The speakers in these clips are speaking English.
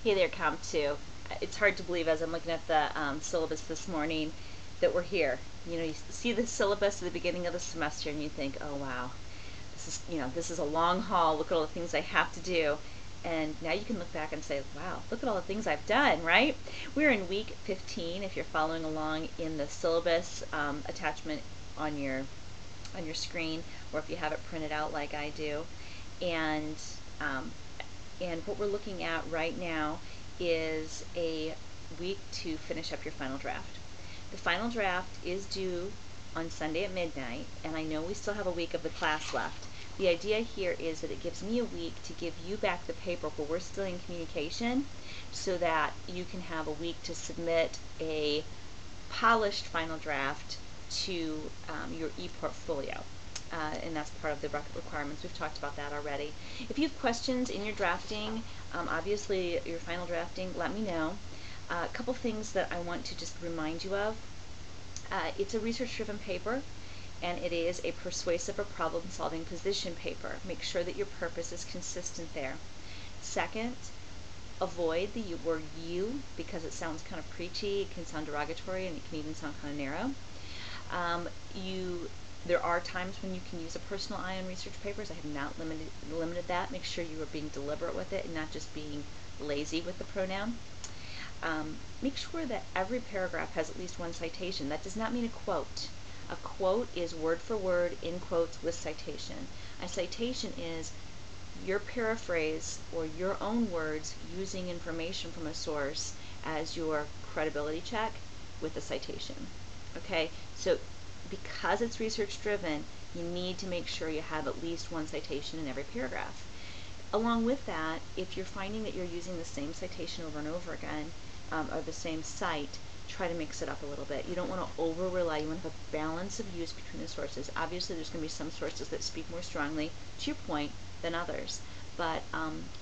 Hey there, Comp 2. It's hard to believe as I'm looking at the syllabus this morning that we're here. You know, you see the syllabus at the beginning of the semester and you think, oh wow, this is a long haul. Look at all the things I have to do. And now you can look back and say, wow, look at all the things I've done, right? We're in week 15 if you're following along in the syllabus attachment on your screen, or if you have it printed out like I do. And what we're looking at right now is a week to finish up your final draft. The final draft is due on Sunday at midnight, and I know we still have a week of the class left. The idea here is that it gives me a week to give you back the paper where we're still in communication, so that you can have a week to submit a polished final draft to your e-portfolio. And that's part of the requirements. We've talked about that already. If you have questions in your drafting, obviously your final drafting, let me know. A couple things that I want to just remind you of. It's a research-driven paper, and it is a persuasive or problem-solving position paper. Make sure that your purpose is consistent there. Second, avoid the word you, because it sounds kind of preachy, it can sound derogatory, and it can even sound kind of narrow. There are times when you can use a personal I on research papers. I have not limited that. Make sure you are being deliberate with it and not just being lazy with the pronoun. Make sure that every paragraph has at least one citation. That does not mean a quote. A quote is word for word in quotes with citation. A citation is your paraphrase or your own words using information from a source as your credibility check with a citation. Okay, so because it's research driven, you need to make sure you have at least one citation in every paragraph. Along with that, if you're finding that you're using the same citation over and over again, or the same site, try to mix it up a little bit. You don't want to over rely. You want to have a balance of use between the sources. Obviously there's going to be some sources that speak more strongly to your point than others, but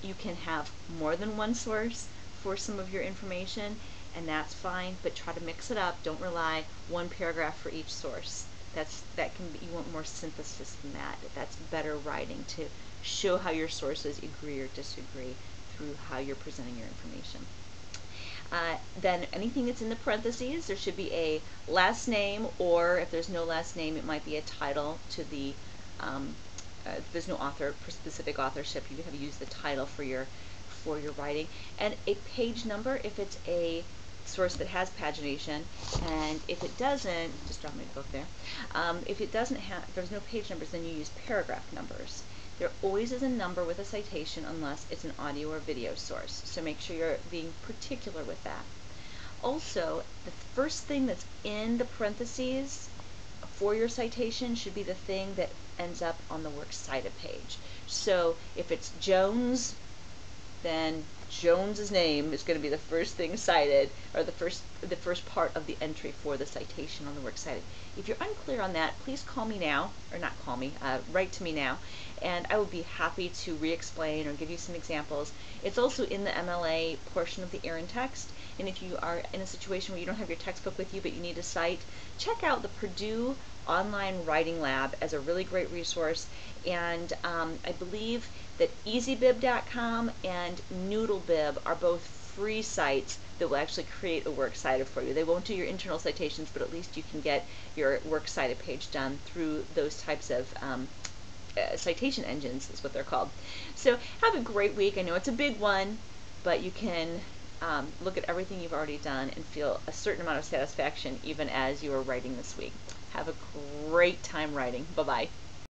you can have more than one source for some of your information, and that's fine, but try to mix it up. Don't rely one paragraph for each source. You want more synthesis than that. That's better writing to show how your sources agree or disagree through how you're presenting your information. Then anything that's in the parentheses, there should be a last name, or if there's no last name, it might be a title to the, if there's no specific authorship, you have to use the title for your writing, and a page number if it's a source that has pagination, and if it doesn't, just drop my book there, if there's no page numbers, then you use paragraph numbers. There always is a number with a citation unless it's an audio or video source, so make sure you're being particular with that. Also, the first thing that's in the parentheses for your citation should be the thing that ends up on the works cited page. So if it's Jones, then Jones's name is going to be the first thing cited, or the first part of the entry for the citation on the works cited. If you're unclear on that, please call me now, or not call me, write to me now, and I would be happy to re-explain or give you some examples. It's also in the MLA portion of the Erin text, and if you are in a situation where you don't have your textbook with you but you need a cite, check out the Purdue Online Writing Lab as a really great resource, and I believe that EasyBib.com and NoodleBib are both free sites that will actually create a works cited for you. They won't do your internal citations, but at least you can get your works cited page done through those types of citation engines is what they're called. So have a great week. I know it's a big one, but you can look at everything you've already done and feel a certain amount of satisfaction even as you are writing this week. Have a great time writing. Bye-bye.